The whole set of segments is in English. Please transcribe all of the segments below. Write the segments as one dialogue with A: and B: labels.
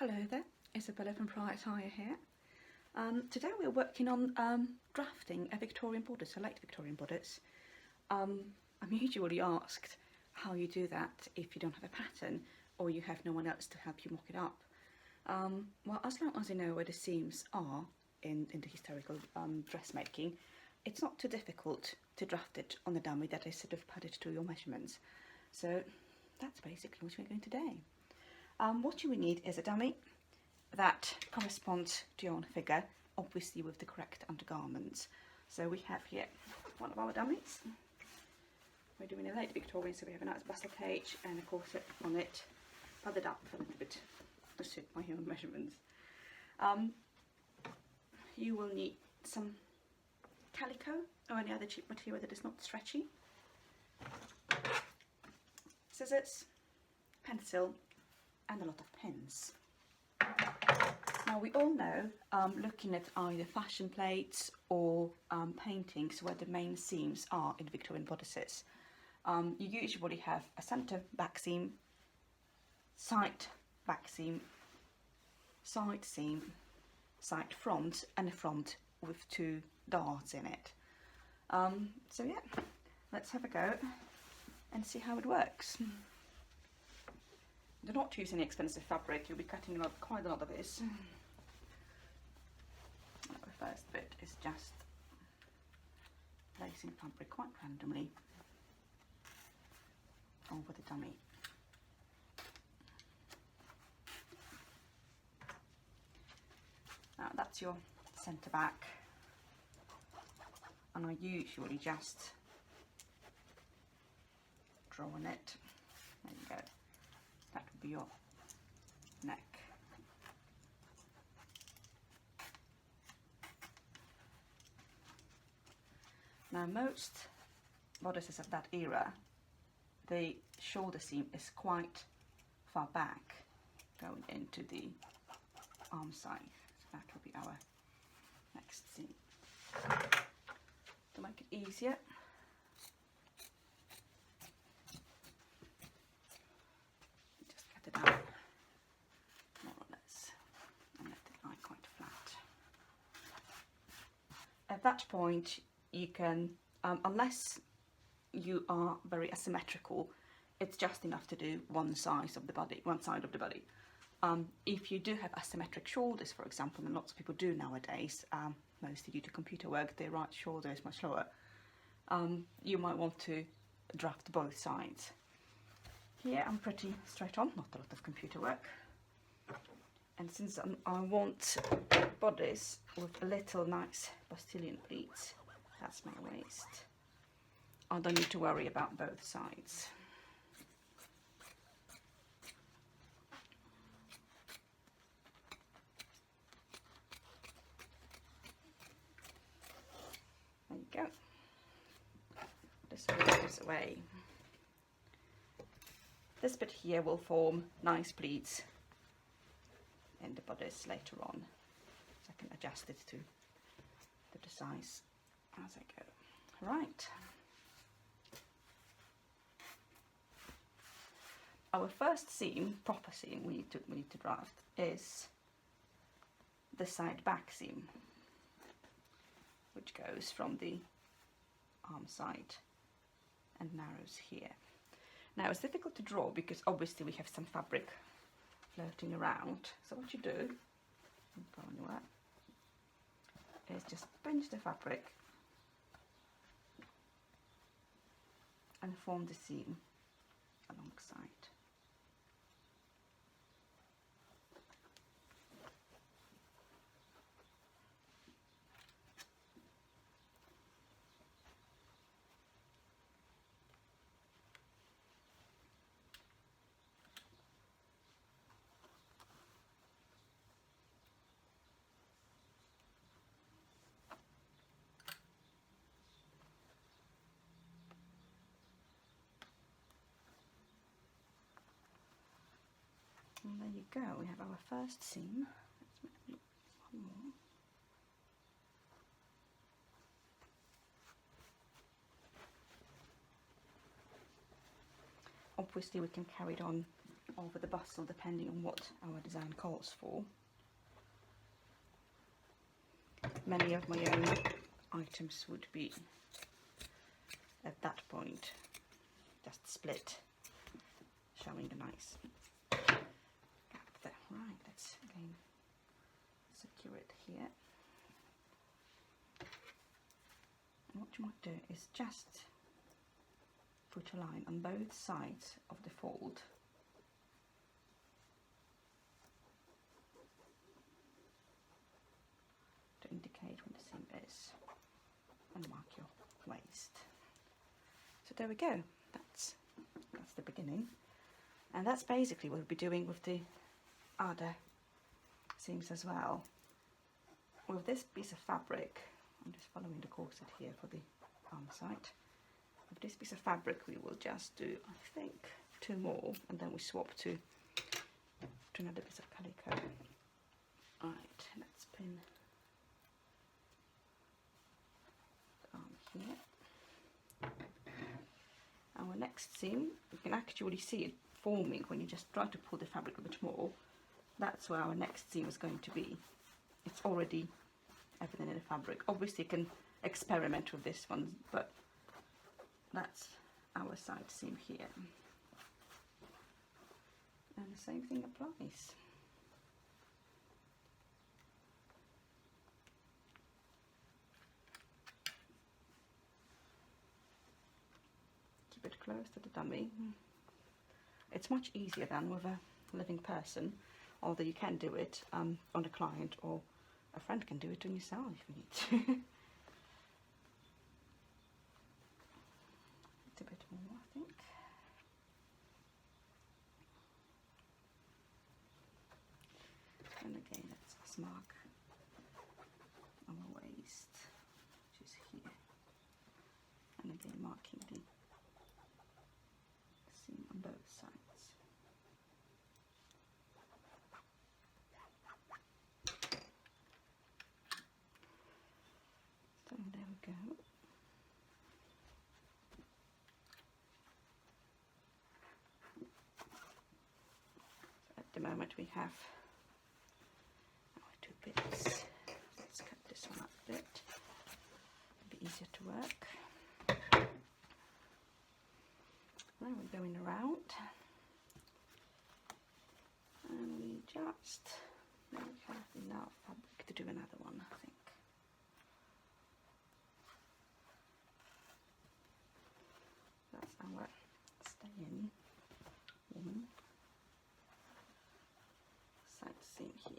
A: Hello there, Isabella from Priceless here. Today we're working on drafting a Victorian bodice, a late Victorian bodice. I'm usually asked how you do that if you don't have a pattern or you have no one else to help you mock it up. Well, as long as you know where the seams are in the historical dressmaking, it's not too difficult to draft it on a dummy that is sort of padded to your measurements. So that's basically what we're doing today. What you will need is a dummy that corresponds to your own figure, obviously with the correct undergarments. So we have here one of our dummies. We're doing a late Victorian, so we have a nice bustle cage and a corset on it, padded up a little bit to suit my own measurements. You will need some calico or any other cheap material that is not stretchy, scissors, pencil, and a lot of pins. Now we all know, looking at either fashion plates or paintings where the main seams are in Victorian bodices, you usually have a centre back seam, side back seam, side seam, side front, and a front with two darts in it. So yeah, let's have a go and see how it works. Do not use any expensive fabric, you'll be cutting quite a lot of this. The first bit is just placing fabric quite randomly over the dummy. Now that's your centre back, and I usually just draw on it. There you go. That would be your neck. Now most bodices of that era, the shoulder seam is quite far back going into the armscythe. So that will be our next seam. To make it easier, more or less, and let it lie quite flat. At that point you can, unless you are very asymmetrical, it's just enough to do one side of the body. If you do have asymmetric shoulders, for example, and lots of people do nowadays, mostly due to computer work, their right shoulder is much lower, you might want to draft both sides. Here I'm pretty straight on, not a lot of computer work. And since I want bodice with a little nice Postilion pleats, that's my waist, I don't need to worry about both sides. There you go. This goes away. This bit here will form nice pleats in the bodice later on, so I can adjust it to the size as I go. Right. Our first seam, proper seam we need to draft, is the side back seam, which goes from the armscythe and narrows here. Now it's difficult to draw because obviously we have some fabric floating around. So what you do, don't go anywhere, is just pinch the fabric and form the seam alongside. And there you go, we have our first seam. Let's make one more. Obviously we can carry it on over the bustle depending on what our design calls for. Many of my own items would be at that point just split, showing a nice gap there. Right, let's again secure it here. And what you might do is just put a line on both sides of the fold. To indicate where the seam is, and mark your waist. So there we go, that's the beginning, and that's basically what we'll be doing with the other seams as well. With this piece of fabric, I'm just following the corset here for the armscythe. With this piece of fabric we will just do, I think, 2 more, and then we swap to another piece of calico. Alright, let's pin the arm here. Our next seam, you can actually see it forming when you just try to pull the fabric a bit more. That's where our next seam is going to be. It's already everything in the fabric. Obviously you can experiment with this one, but that's our side seam here. And the same thing applies. Keep it close to the dummy. It's much easier than with a living person, although you can do it on a client, or a friend can do it on yourself if you need to. It's a bit more, I think. And again, let's just mark our waist, which is here. And again, marking the seam on both sides. So there we go. So at the moment we have our 2 bits. Let's cut this one up a bit. It'll be easier to work. Now we're going around, and we just have enough fabric to do another one, I think. That's our stay-in woman side seam here.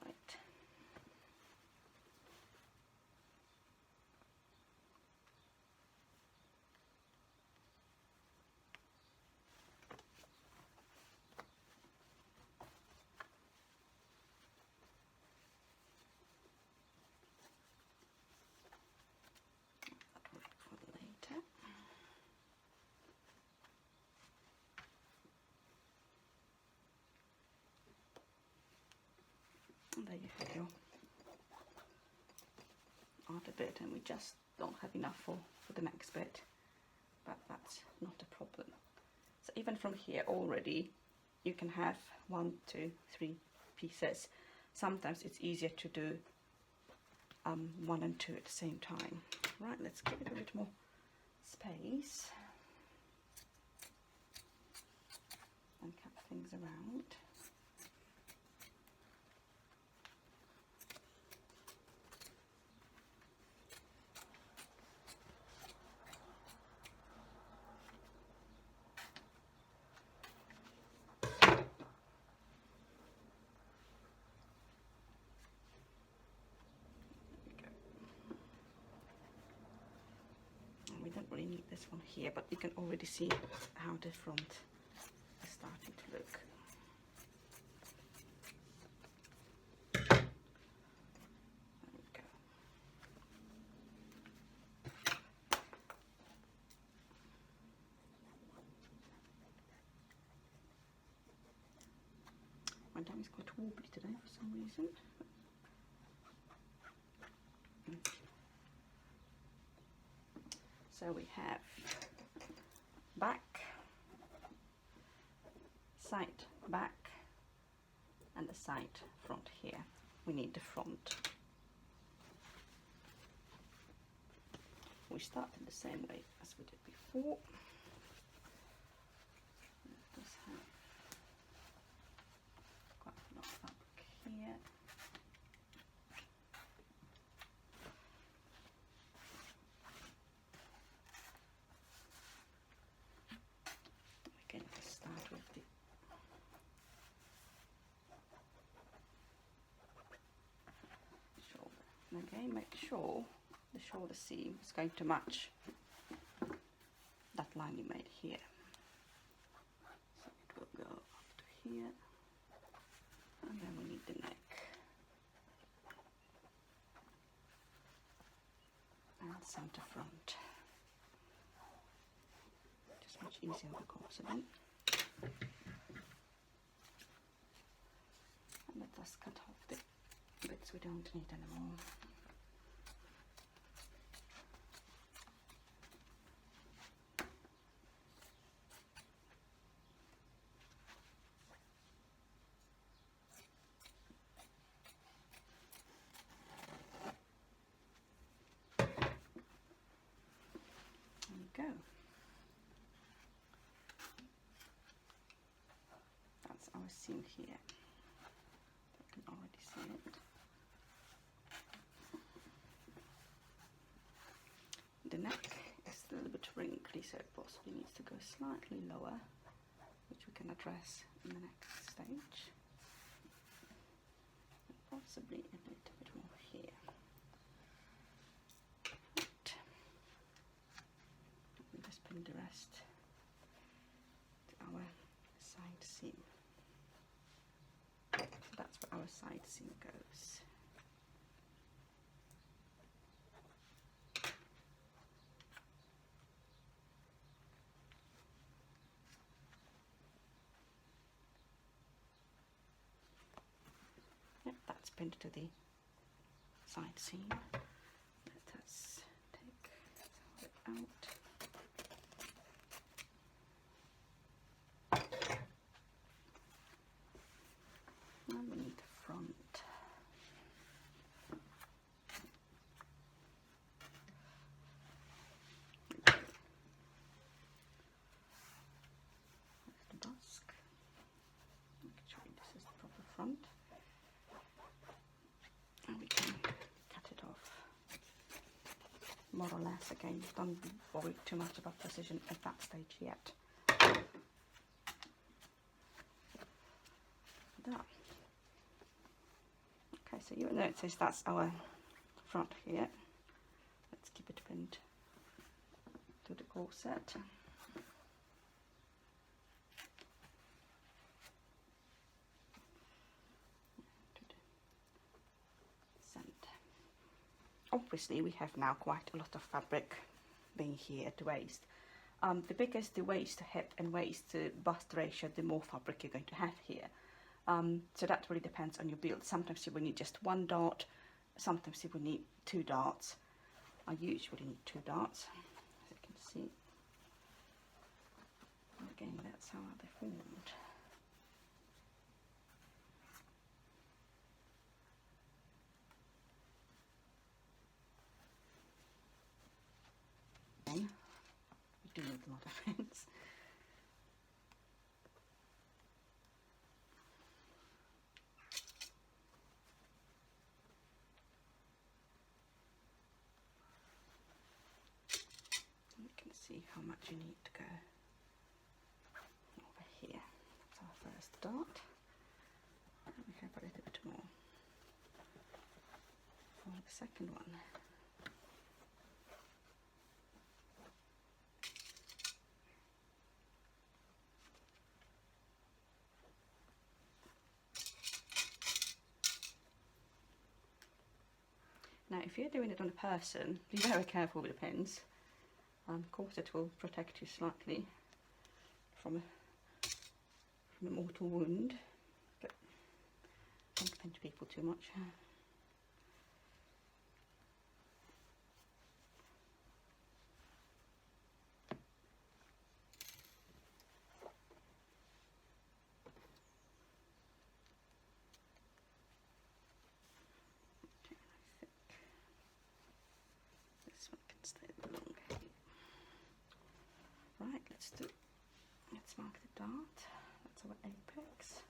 A: Right. That will be for later. And there you have your other bit, and we just don't have enough for the next bit, but that's not a problem. So even from here already you can have 1, 2, 3 pieces. Sometimes it's easier to do 1 and 2 at the same time. Right, let's give it a bit more space and cut things around. We don't really need this one here, but you can already see how the front is starting to look. There we go. My dummy is quite wobbly today for some reason. So we have back, side back, and the side front here. We need the front. We start in the same way as we did before. This have quite a lot of fabric here. Again, let's start with the shoulder. And again, make sure the shoulder seam is going to match that line you made here. So it will go up to here, and then we need the neck and center front. Just much easier because of it. And let us cut off the bits we don't need anymore. Go. That's our seam here. You can already see it. The neck is a little bit wrinkly, so it possibly needs to go slightly lower, which we can address in the next stage. And possibly a little bit more here. Pin the rest to our side seam. So that's where our side seam goes. Yep, that's pinned to the side seam. Let us take it out. And we need the front. There's the busk. Actually, this is the proper front. And we can cut it off. More or less, again, don't worry too much about precision at that stage yet. Done. Okay, so you notice that's our front here. Let's keep it pinned to the corset. Centre. Obviously, we have now quite a lot of fabric being here at the waist. The bigger the waist to hip and waist to bust ratio, the more fabric you're going to have here. So that really depends on your build. Sometimes you will need just one dart, sometimes you will need 2 darts. I usually need 2 darts, as you can see. And again, that's how they're formed. Again, we do need a lot of things. See how much you need to go over here. That's our first dart. And we have a little bit more for the second one. Now, if you're doing it on a person, be very careful with the pins. Of course, it will protect you slightly from a mortal wound, but don't pinch people too much. this one can stay long. Right, let's mark the dart. That's our apex.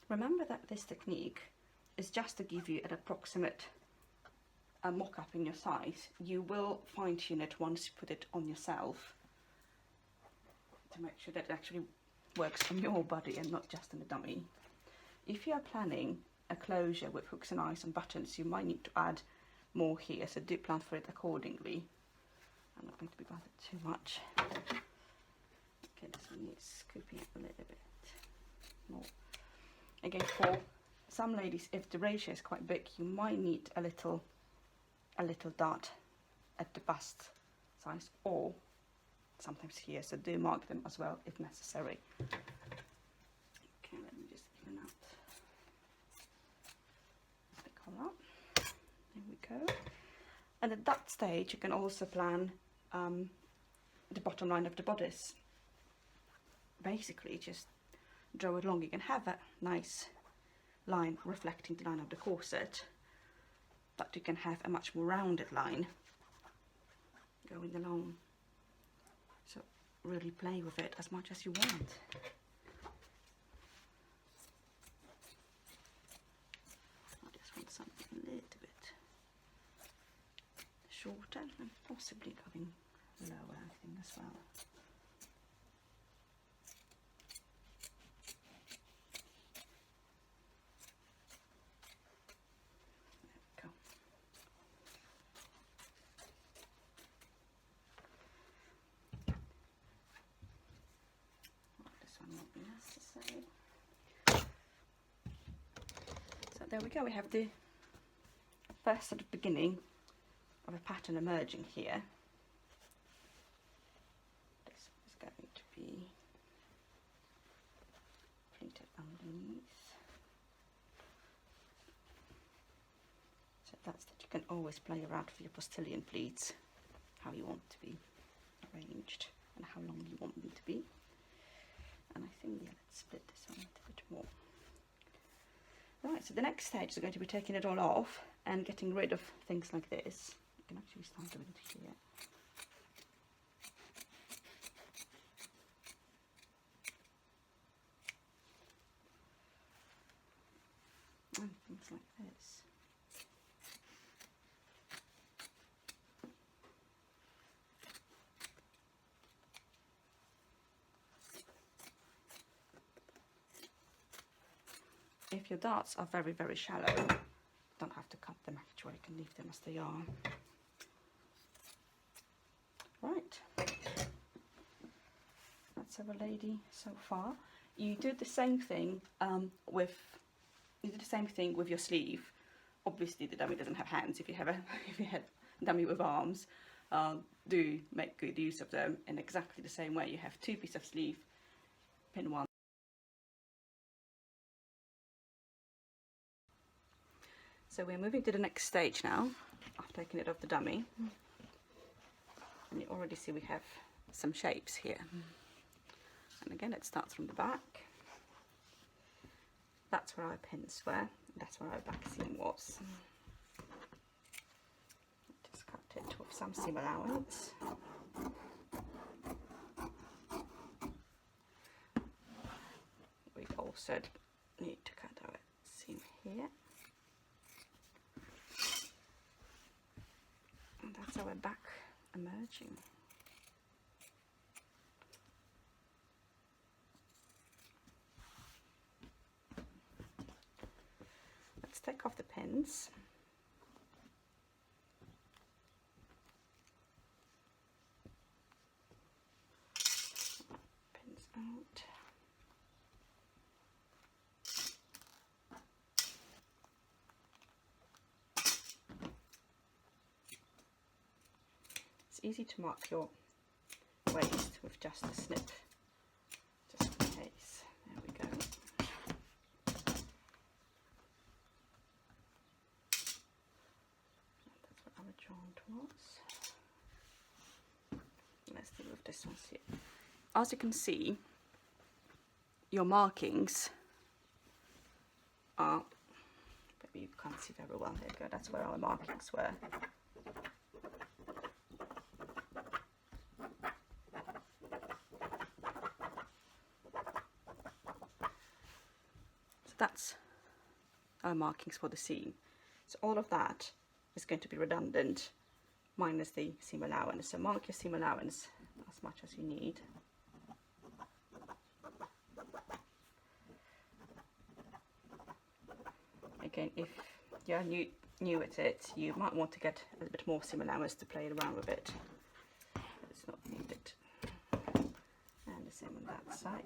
A: Remember that this technique is just to give you an approximate mock-up in your size. You will fine-tune it once you put it on yourself to make sure that it actually works on your body and not just in the dummy. If you are planning a closure with hooks and eyes and buttons, you might need to add more here, so do plan for it accordingly. I'm not going to be bothered too much. Okay, this one needs scooping up a little bit more. Again, for some ladies, if the ratio is quite big, you might need a little dart at the bust size, or sometimes here, so do mark them as well if necessary. Okay, let me just even out the collar. There we go. And at that stage, you can also plan the bottom line of the bodice. Basically, just draw it along. You can have that nice line reflecting the line of the corset, but you can have a much more rounded line going along. So really play with it as much as you want. I just want something a little bit shorter and possibly going lower, I think, as well. So there we go, we have the first sort of beginning of a pattern emerging here. This is going to be pleated underneath. So that's that. You can always play around with your Postilion pleats, how you want to be arranged and how long you want them to be. And I think, yeah, let's split this one a little bit more. Right, so the next stage is going to be taking it all off and getting rid of things like this. You can actually start doing it here. And things like this. If your darts are very, very shallow, you don't have to cut them actually, you can leave them as they are. Right, that's our lady so far. You do the same thing with your sleeve. Obviously the dummy doesn't have hands. If you have a dummy with arms, do make good use of them in exactly the same way. You have two pieces of sleeve, pin one. So we're moving to the next stage now. I've taken it off the dummy, and you already see we have some shapes here. And again, it starts from the back. That's where our pins were. That's where our back seam was. Just cut it with some seam allowance. We also need to cut our seam here. And that's our back emerging. Let's take off the pins. Pins out. It's easy to mark your waist with just a snip, just in case. There we go. That's what our jaunt was. Let's deal with this one. See, as you can see, your markings are, maybe you can't see very well, there you go, that's where our markings were. So that's our markings for the seam. So all of that is going to be redundant, minus the seam allowance. So mark your seam allowance as much as you need. Again, if you're new at it, you might want to get a bit more seam allowance to play around with it. But it's not needed. And the same on that side.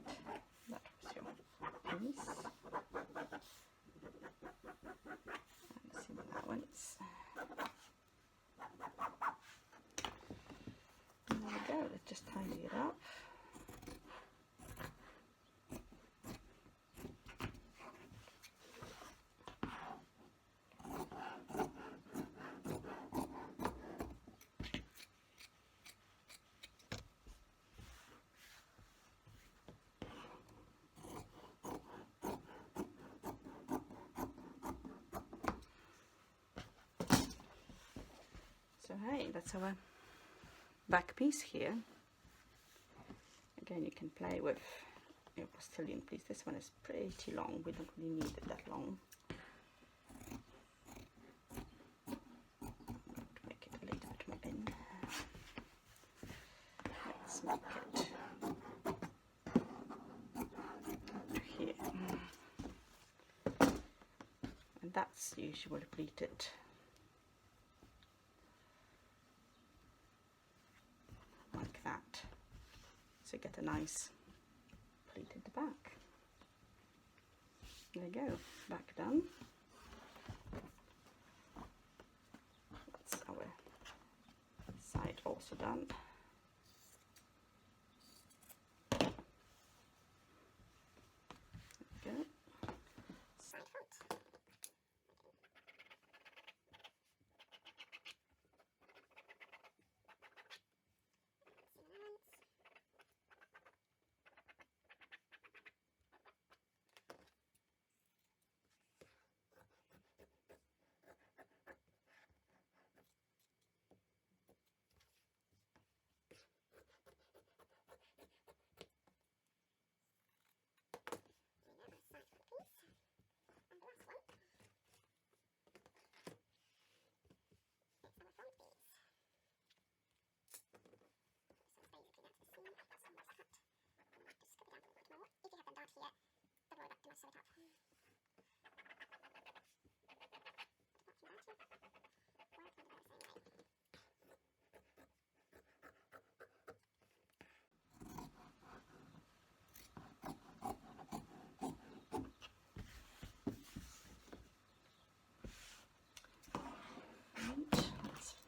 A: That was your piece. And the seam allowance. And there we go, let's just tidy it up. So hey, that's our back piece here. Again, you can play with your Postilion piece. This one is pretty long, we don't really need it that long. Make it a little bit more in. Let's make it to here. And that's usually pleated. Like that. So get a nice pleat at the back. There you go, back done. That's our side also done. There you go. Side front.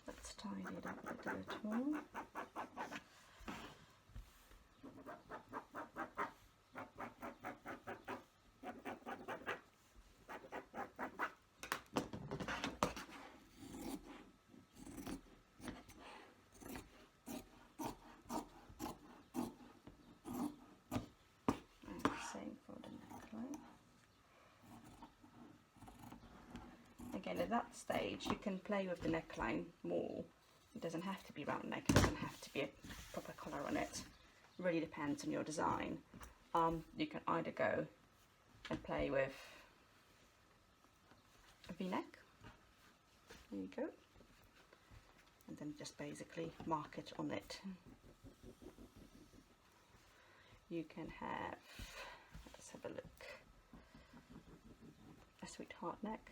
A: Let's tidy it up a bit more. Same for the neckline. Again, at that stage you can play with the neckline more. It doesn't have to be round neck, it doesn't have to be a proper collar on it. It really depends on your design. You can either go and play with a V-neck, there you go, and then just basically mark it on it. You can have, let's have a look, a sweetheart neck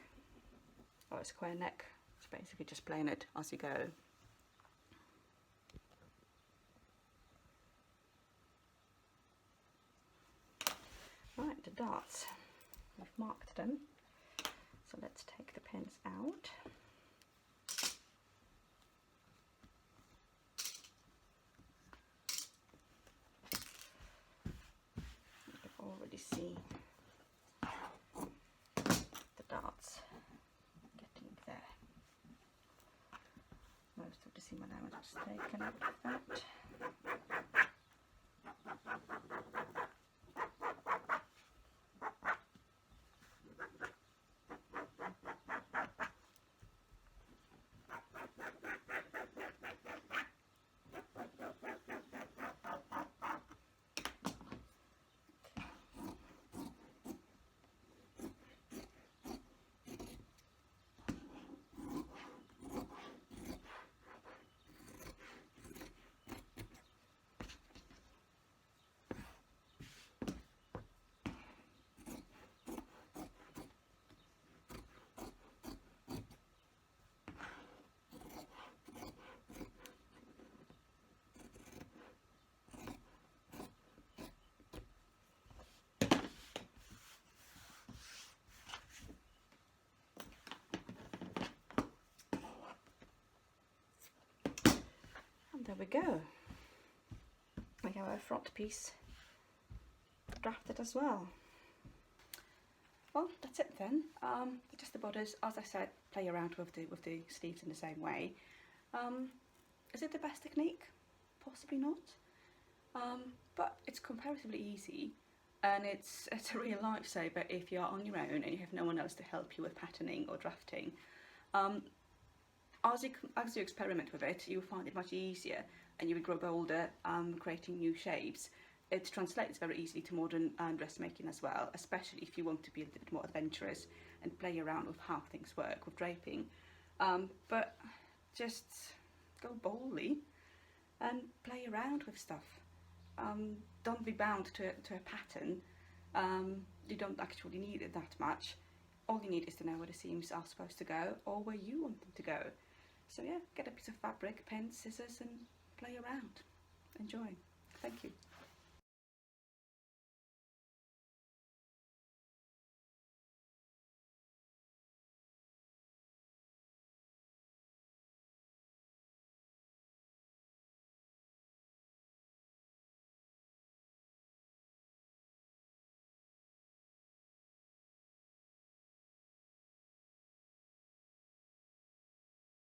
A: or a square neck. It's basically just playing it as you go. Right, the darts, we've marked them, so let's take the pins out. You can already see the darts getting there. Most of the seam allowance was taken out of that. there we go. We have our front piece drafted as well. Well, that's it then. Just the bodice, as I said, play around with the sleeves in the same way. Is it the best technique? Possibly not. But it's comparatively easy, and it's a real lifesaver if you're on your own and you have no one else to help you with patterning or drafting. As you experiment with it, you'll find it much easier, and you will grow bolder, creating new shapes. It translates very easily to modern dressmaking as well, especially if you want to be a little bit more adventurous and play around with how things work with draping. But just go boldly and play around with stuff. Don't be bound to a pattern. You don't actually need it that much. All you need is to know where the seams are supposed to go or where you want them to go. So yeah, get a piece of fabric, pen, scissors and play around. Enjoy. Thank you.